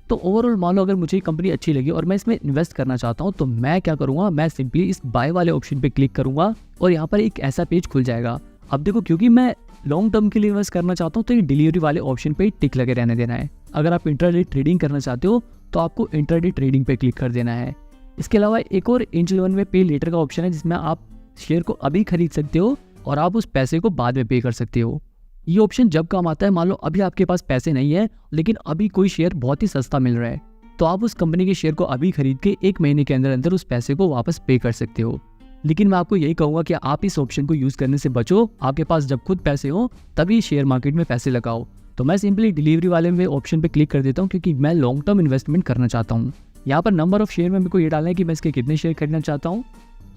तो ओवरऑल मान लो अगर मुझे ये कंपनी अच्छी लगी और मैं इसमें इन्वेस्ट करना चाहता हूँ तो मैं क्या करूँगा, मैं सिंपली इस बाय वाले ऑप्शन पे क्लिक करूँगा और यहाँ पर एक ऐसा पेज खुल जाएगा। अब देखो क्योंकि मैं लॉन्ग टर्म के लिए इन्वेस्ट करना चाहता हूँ तो ये डिलीवरी वाले ऑप्शन पे टिक लगे रहने देना है। अगर आप इंट्राडे ट्रेडिंग करना चाहते हो तो आपको इंट्राडे ट्रेडिंग पे क्लिक कर देना है। इसके अलावा एक और एंजल वन में पे लेटर का ऑप्शन है, जिसमें आप शेयर को अभी खरीद सकते हो और आप उस पैसे को बाद में पे कर सकते हो। ये ऑप्शन जब काम आता है, मान लो अभी आपके पास पैसे नहीं है लेकिन अभी कोई शेयर बहुत ही सस्ता मिल रहा है, तो आप उस कंपनी के शेयर को अभी खरीद के 1 महीने के अंदर अंदर उस पैसे को वापस पे कर सकते हो। लेकिन मैं आपको यही कहूँगा कि आप इस ऑप्शन को यूज़ करने से बचो। आपके पास जब खुद पैसे हो तभी शेयर मार्केट में पैसे लगाओ। तो मैं सिंपली डिलीवरी वाले में ऑप्शन पे क्लिक कर देता हूँ, क्योंकि मैं लॉन्ग टर्म इन्वेस्टमेंट करना चाहता हूँ। यहाँ पर नंबर ऑफ शेयर में मेरे को ये डालना है कि मैं इसके कितने शेयर खरीदना चाहता हूँ।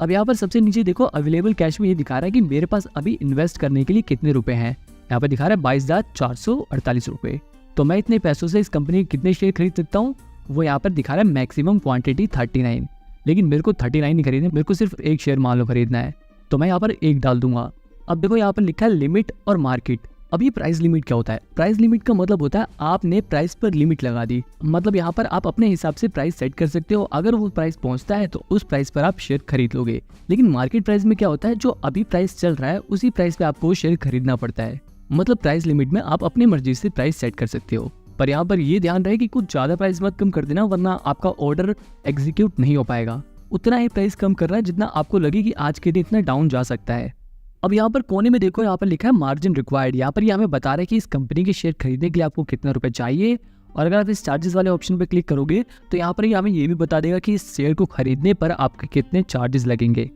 अब यहाँ पर सबसे नीचे देखो अवेलेबल कैश में ये दिखा रहा है कि मेरे पास अभी इन्वेस्ट करने के लिए कितने रुपए हैं। यहाँ पर दिखा रहा है 22,448 रुपये। तो मैं इतने पैसों से इस कंपनी के कितने शेयर खरीद सकता हूँ, वो यहाँ पर दिखा रहा है मैक्सिमम क्वांटिटी 39। लेकिन मेरे को 39 नहीं खरीदना, मेरे को सिर्फ 1 शेयर मान लो खरीदना है, तो मैं यहाँ पर 1 डाल दूंगा। अब देखो यहाँ पर लिखा है लिमिट और मार्केट। अब ये प्राइस लिमिट क्या होता है? प्राइस लिमिट का मतलब होता है आपने प्राइस पर लिमिट लगा दी। मतलब यहाँ पर आप अपने हिसाब से प्राइस सेट कर सकते हो। अगर वो प्राइस पहुंचता है तो उस प्राइस पर आप शेयर खरीद लोगे। लेकिन मार्केट प्राइस में क्या होता है, जो अभी प्राइस चल रहा है उसी प्राइस पे आपको शेयर खरीदना पड़ता है। मतलब प्राइस लिमिट में आप अपनी मर्जी से प्राइस सेट कर सकते हो, पर यहाँ पर ये ध्यान रहे कि कुछ ज्यादा प्राइस मत कम कर देना, वरना आपका ऑर्डर एग्जीक्यूट नहीं हो पाएगा। उतना ही प्राइस कम करना है जितना आपको लगे कि आज के दिन इतना डाउन जा सकता है। अब यहाँ पर कोने में देखो, यहाँ पर लिखा है मार्जिन रिक्वायर्ड। यहाँ पर ये हमें बता रहा है कि इस कंपनी के शेयर खरीदने के लिए आपको कितना रुपए चाहिए। और अगर आप इस चार्जेस वाले ऑप्शन पे क्लिक करोगे तो यहाँ पर ये हमें ये भी बता देगा कि इस शेयर को खरीदने पर आपके कितने चार्जेस लगेंगे।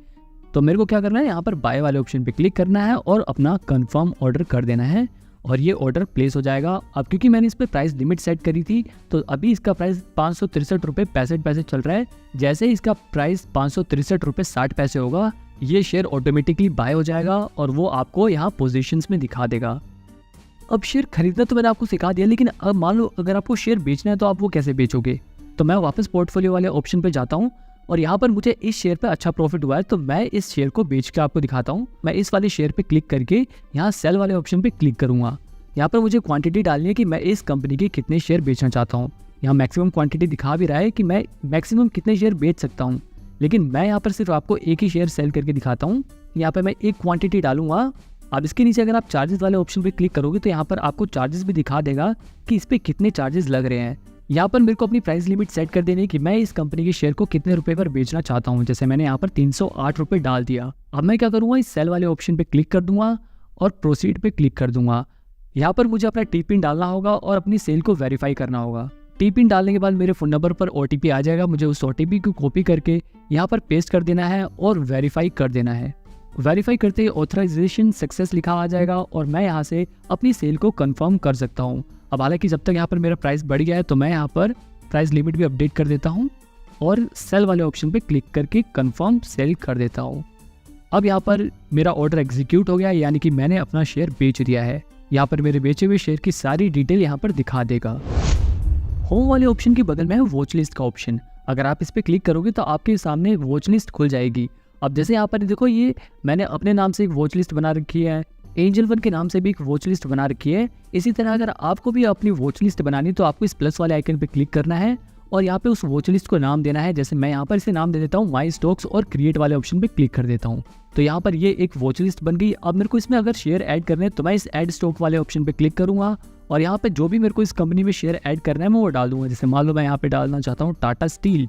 तो मेरे को क्या करना है, यहाँ पर बाय वाले ऑप्शन पे क्लिक करना है और अपना कंफर्म ऑर्डर कर देना है और ये ऑर्डर प्लेस हो जाएगा। अब क्योंकि मैंने इस पर प्राइस लिमिट सेट करी थी तो अभी इसका प्राइस 563 रुपये 65 पैसे चल रहा है। जैसे ही इसका प्राइस 563 रुपये 60 पैसे होगा, ये शेयर ऑटोमेटिकली बाय हो जाएगा और वो आपको यहाँ पोजीशंस में दिखा देगा। अब शेयर खरीदना तो मैंने आपको सिखा दिया, लेकिन अब मान लो अगर आपको शेयर बेचना है तो आप वो कैसे बेचोगे। तो मैं वापस पोर्टफोलियो वाले ऑप्शन पे जाता हूँ और यहाँ पर मुझे इस शेयर पे अच्छा प्रॉफिट हुआ है तो मैं इस शेयर को बेच के आपको दिखाता हूँ। मैं इस वाले शेयर पे क्लिक करके यहाँ सेल वाले ऑप्शन पे क्लिक करूँगा। यहाँ पर मुझे क्वांटिटी डालनी है कि मैं इस कंपनी के कितने शेयर बेचना चाहता हूँ। यहाँ मैक्सिमम क्वांटिटी दिखा भी रहा है कि मैं मैक्सिमम कितने शेयर बेच सकता हूँ, लेकिन मैं यहाँ पर सिर्फ आपको एक ही शेयर सेल करके दिखाता हूँ। यहाँ पर मैं एक क्वांटिटी डालूंगा। अब इसके नीचे अगर आप चार्जेस वाले ऑप्शन पे क्लिक करोगे तो यहाँ पर आपको चार्जेस भी दिखा देगा कि इस पर कितने चार्जेस लग रहे हैं। यहाँ पर मेरे को अपनी प्राइस लिमिट सेट कर देनी है कि मैं इस कंपनी के शेयर को कितने रुपए पर बेचना चाहता हूँ। जैसे मैंने यहाँ पर 308 रुपये डाल दिया। अब मैं क्या करूँगा, इस सेल वाले ऑप्शन पे क्लिक कर दूंगा और प्रोसीड पे क्लिक कर दूंगा। यहाँ पर मुझे अपना टी पिन डालना होगा और अपनी सेल को वेरीफाई करना होगा। टी पिन डालने के बाद मेरे फ़ोन नंबर पर OTP आ जाएगा। मुझे उस OTP को कॉपी करके यहाँ पर पेस्ट कर देना है और वेरीफाई कर देना है। वेरीफाई करते ही ऑथराइजेशन सक्सेस लिखा आ जाएगा और मैं यहाँ से अपनी सेल को कंफर्म कर सकता हूँ। अब हालांकि जब तक यहाँ पर मेरा प्राइस बढ़ गया है तो मैं यहाँ पर प्राइस लिमिट भी अपडेट कर देता हूँ और सेल वाले ऑप्शन पे क्लिक करके कंफर्म सेल कर देता हूँ। अब यहाँ पर मेरा ऑर्डर एग्जीक्यूट हो गया, यानी कि मैंने अपना शेयर बेच दिया है। यहाँ पर मेरे बेचे हुए शेयर की सारी डिटेल यहाँ पर दिखा देगा। होम वाले ऑप्शन के बगल में है वॉच लिस्ट का ऑप्शन। अगर आप इस पर क्लिक करोगे तो आपके सामने वॉच लिस्ट खुल जाएगी। अब जैसे यहाँ पर देखो, ये मैंने अपने नाम से एक वॉच लिस्ट बना रखी है, एंजल वन के नाम से भी एक वॉच लिस्ट बना रखी है। इसी तरह अगर आपको भी अपनी वॉच लिस्ट बनानी तो आपको इस प्लस वाले आइकन पे क्लिक करना है और यहाँ पे उस वॉच लिस्ट को नाम देना है। जैसे मैं यहाँ पर इसे नाम दे देता हूँ माई स्टॉक्स और क्रिएट वाले ऑप्शन पे क्लिक कर देता हूँ। तो यहाँ पर ये एक वॉच लिस्ट बन गई। अब मेरे को इसमें अगर शेयर ऐड करने हैं तो मैं इस ऐड स्टॉक वाले ऑप्शन पे क्लिक करूँगा और यहाँ पे जो भी मेरे को इस कंपनी में शेयर ऐड करना है मैं वो डाल दूंगा। जैसे मान लो मैं यहाँ पे डालना चाहता हूँ टाटा स्टील,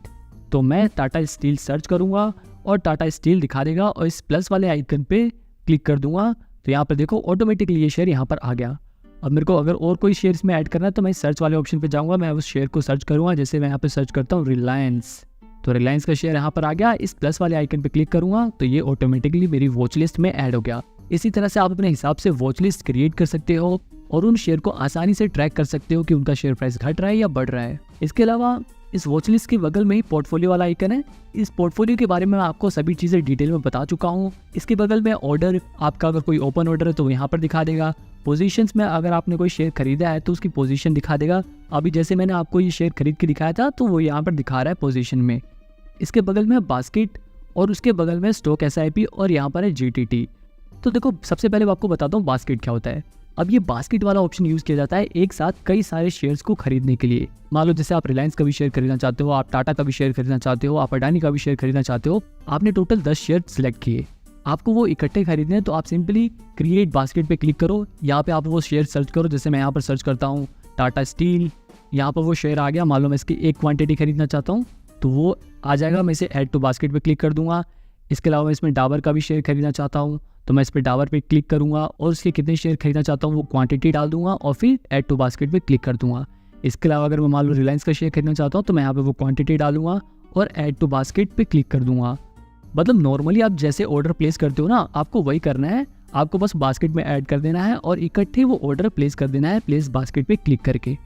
तो मैं टाटा स्टील सर्च करूँगा और टाटा स्टील दिखा देगा और इस प्लस वाले आइकन पे क्लिक कर दूंगा। तो यहाँ पर देखो ऑटोमेटिकली ये शेयर यहाँ पर आ गया। अब मेरे को अगर और कोई शेयर इसमें ऐड करना है तो मैं सर्च वाले ऑप्शन पे जाऊँगा, मैं उस शेयर को सर्च करूँगा। जैसे मैं यहाँ पे सर्च करता हूँ रिलायंस, तो रिलायंस का शेयर यहाँ पर आ गया। इस प्लस वाले आइकन पे क्लिक करूँगा तो ये ऑटोमेटिकली मेरी वॉच लिस्ट में ऐड हो गया। इसी तरह से आप अपने हिसाब से वॉच लिस्ट क्रिएट कर सकते हो और उन शेयर को आसानी से ट्रैक कर सकते हो कि उनका शेयर प्राइस घट रहा है या बढ़ रहा है। इसके अलावा इस वॉच लिस्ट के बगल में ही पोर्टफोलियो वाला आइकन है। इस पोर्टफोलियो के बारे में मैं आपको सभी चीज़ें डिटेल में बता चुका हूँ। इसके बगल में ऑर्डर, आपका अगर कोई ओपन ऑर्डर है तो यहाँ पर दिखा देगा। पोजीशंस में अगर आपने कोई शेयर खरीदा है तो उसकी पोजीशन दिखा देगा। अभी जैसे मैंने आपको ये शेयर खरीद के दिखाया था तो वो यहाँ पर दिखा रहा है पोजीशन में। इसके बगल में बास्केट और उसके बगल में स्टॉक SIP और यहाँ पर है GTT। तो देखो सबसे पहले मैं आपको बताता हूँ बास्केट क्या होता है। अब ये बास्केट वाला ऑप्शन यूज़ किया जाता है एक साथ कई सारे शेयर्स को खरीदने के लिए। मान लो जैसे आप रिलायंस का भी शेयर खरीदना चाहते हो, आप टाटा का भी शेयर खरीदना चाहते हो, आप अडानी का भी शेयर खरीदना चाहते हो। आपने टोटल 10 शेयर सिलेक्ट किए, आपको वो इकट्ठे खरीदने हैं तो आप सिंपली क्रिएट बास्केट पे क्लिक करो। यहाँ पे आप वो शेयर सर्च करो। जैसे मैं यहाँ पर सर्च करता हूँ टाटा स्टील, यहाँ पर वो शेयर आ गया। मान लो मैं इसकी एक क्वांटिटी खरीदना चाहता हूँ तो वो आ जाएगा। मैं इसे ऐड टू बास्केट पे क्लिक कर दूंगा। इसके अलावा मैं इसमें डाबर का भी शेयर खरीदना चाहता हूँ तो मैं इस पर डाबर पे क्लिक करूँगा और उसके कितने शेयर खरीदना चाहता हूँ वो क्वांटिटी डाल दूंगा और फिर ऐड टू बास्केट पे क्लिक कर दूंगा। इसके अलावा अगर मैं मान लो रिलायंस का शेयर खरीदना चाहता हूँ तो मैं यहाँ पे वो क्वांटिटी डालूंगा और ऐड टू बास्केट पे क्लिक कर दूंगा। मतलब नॉर्मली आप जैसे ऑर्डर प्लेस करते हो ना, आपको वही करना है। आपको बस बास्केट में ऐड कर देना है और इकट्ठे वो ऑर्डर प्लेस कर देना है प्लेस बास्केट पे क्लिक करके।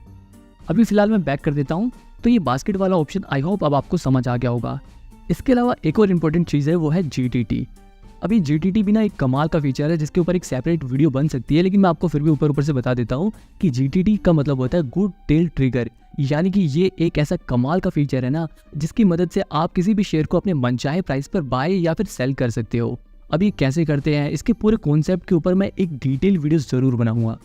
अभी फिलहाल मैं बैक कर देता हूँ। तो ये बास्केट वाला ऑप्शन आई होप अब आपको समझ आ गया होगा। इसके अलावा एक और इम्पोर्टेंट चीज़ है वो है GTT। अभी GTT भी ना एक कमाल का फीचर है जिसके ऊपर एक सेपरेट वीडियो बन सकती है, लेकिन मैं आपको फिर भी ऊपर से बता देता हूँ कि GTT का मतलब होता है गुड टेल ट्रिगर। यानी कि ये एक ऐसा कमाल का फीचर है ना जिसकी मदद से आप किसी भी शेयर को अपने मनचाहे प्राइस पर बाय या फिर सेल कर सकते हो। अब ये कैसे करते हैं, इसके पूरे कॉन्सेप्ट के ऊपर मैं एक डिटेल वीडियो ज़रूर बनाऊंगा।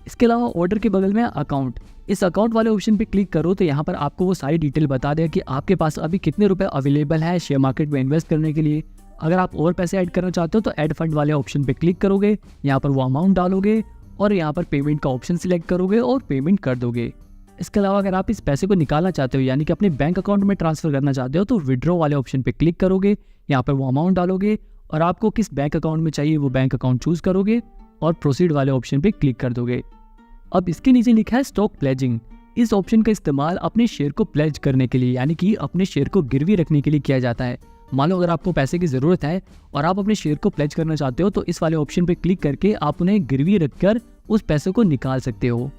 इसके अलावा ऑर्डर के बगल में अकाउंट, इस अकाउंट वाले ऑप्शन पे क्लिक करो तो यहाँ पर आपको वो सारी डिटेल बता देगा कि आपके पास अभी कितने रुपए अवेलेबल है शेयर मार्केट में इन्वेस्ट करने के लिए। अगर आप और पैसे ऐड करना चाहते हो तो ऐड फंड वाले ऑप्शन पे क्लिक करोगे, यहाँ पर वो अमाउंट डालोगे और यहाँ पर पेमेंट का ऑप्शन सिलेक्ट करोगे और पेमेंट कर दोगे। इसके अलावा अगर आप इस पैसे को निकालना चाहते हो यानी कि अपने बैंक अकाउंट में ट्रांसफर करना चाहते हो तो विड्रॉ वाले ऑप्शन पे क्लिक करोगे, यहाँ पर वो अमाउंट डालोगे और आपको किस बैंक अकाउंट में चाहिए वो बैंक अकाउंट चूज करोगे और प्रोसीड वाले ऑप्शन पे क्लिक कर दोगे। अब इसके नीचे लिखा है स्टॉक प्लेजिंग। इस ऑप्शन का इस्तेमाल अपने शेयर को प्लेज करने के लिए यानी कि अपने शेयर को गिरवी रखने के लिए किया जाता है। मान लो अगर आपको पैसे की ज़रूरत है और आप अपने शेयर को प्लेज करना चाहते हो तो इस वाले ऑप्शन पे क्लिक करके आप उन्हें गिरवी रखकर उस पैसे को निकाल सकते हो।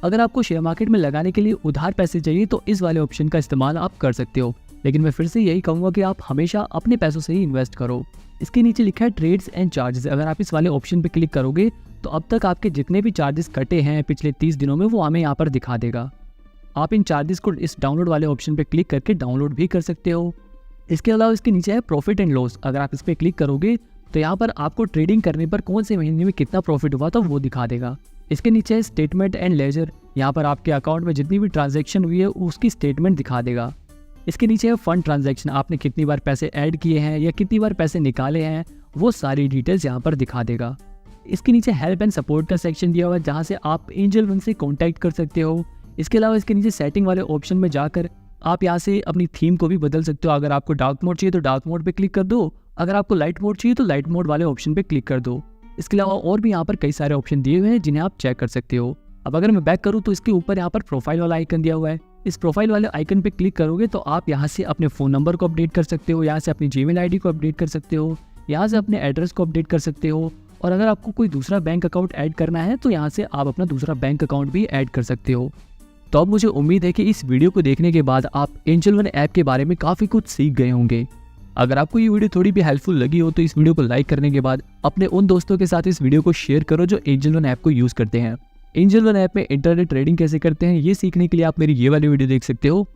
अगर आपको शेयर मार्केट में लगाने के लिए उधार पैसे चाहिए तो इस वाले ऑप्शन का इस्तेमाल आप कर सकते हो। लेकिन मैं फिर से यही कहूँगा कि आप हमेशा अपने पैसों से ही इन्वेस्ट करो। इसके नीचे लिखा है ट्रेड्स एंड चार्जेस, अगर आप इस वाले ऑप्शन पे क्लिक करोगे तो अब तक आपके जितने भी चार्जेस कटे हैं पिछले 30 दिनों में वो हमें यहाँ पर दिखा देगा। आप इन चार्जेस को इस डाउनलोड वाले ऑप्शन पे क्लिक करके डाउनलोड भी कर सकते हो। इसके अलावा इसके नीचे है प्रॉफिट एंड लॉस, अगर आप इस पर क्लिक करोगे तो यहाँ पर आपको ट्रेडिंग करने पर कौन से महीने में कितना प्रॉफिट हुआ तो वो दिखा देगा। इसके नीचे है स्टेटमेंट एंड लेजर, यहाँ पर आपके अकाउंट में जितनी भी ट्रांजैक्शन हुई है उसकी स्टेटमेंट दिखा देगा। इसके नीचे है फंड ट्रांजैक्शन, आपने कितनी बार पैसे ऐड किए हैं या कितनी बार पैसे निकाले हैं, वो सारी डिटेल्स यहाँ पर दिखा देगा। इसके नीचे हेल्प एंड सपोर्ट का सेक्शन दिया हुआ है जहाँ से आप एंजल वन से कॉन्टैक्ट कर सकते हो। इसके अलावा इसके नीचे सेटिंग वाले ऑप्शन में जाकर आप यहाँ से अपनी थीम को भी बदल सकते हो। अगर आपको डार्क मोड चाहिए तो डार्क मोड पे क्लिक कर दो, अगर आपको लाइट मोड चाहिए तो लाइट मोड वाले ऑप्शन पे क्लिक कर दो। इसके अलावा और भी यहाँ पर कई सारे ऑप्शन दिए हुए हैं जिन्हें आप चेक कर सकते हो। अब अगर मैं बैक करूँ तो इसके ऊपर यहाँ पर प्रोफाइल वाला आइकन दिया हुआ है, इस प्रोफाइल वाले आइकन पे क्लिक करोगे तो आप यहाँ से अपने फ़ोन नंबर को अपडेट कर सकते हो, यहाँ से अपनी जीमेल आईडी को अपडेट कर सकते हो, यहाँ से अपने एड्रेस को अपडेट कर सकते हो, और अगर आपको कोई दूसरा बैंक अकाउंट ऐड करना है तो यहाँ से आप अपना दूसरा बैंक अकाउंट भी ऐड कर सकते हो। तो अब मुझे उम्मीद है कि इस वीडियो को देखने के बाद आप एंजल वन ऐप के बारे में काफ़ी कुछ सीख गए होंगे। अगर आपको ये वीडियो थोड़ी भी हेल्पफुल लगी हो तो इस वीडियो को लाइक करने के बाद अपने उन दोस्तों के साथ इस वीडियो को शेयर करो जो एंजल वन ऐप को यूज़ करते हैं। एंजल वन ऐप में इंटरनेट ट्रेडिंग कैसे करते हैं ये सीखने के लिए आप मेरी ये वाली वीडियो देख सकते हो।